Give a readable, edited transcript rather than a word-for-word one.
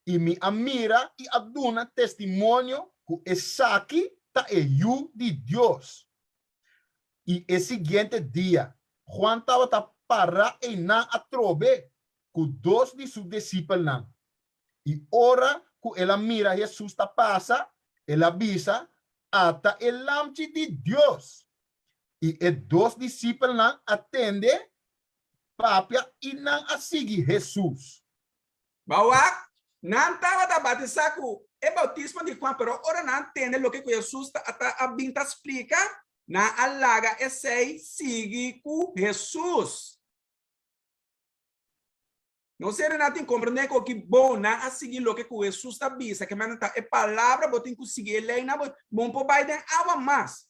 E me amira e aduna testemunho que esse aqui tá eu de Deus. E o seguinte dia, Juan estava para e na atrobe com dois de seus discípulos. E ora que ela mira Jesus está passa, ela avisa ata el lamche de Deus. E os dois discípulos atende papia e não a seguir Jesus. Bahwa não estava da batizaku é bautismo de Juan, pero ora não entende lo que Jesus a binta explica, na alaga e sei sigue com Jesus. Não será nada compreender que bom na a seguir lo que Jesus está bisa, que manda é palavra botem que seguir lei na bom por Biden awa mais.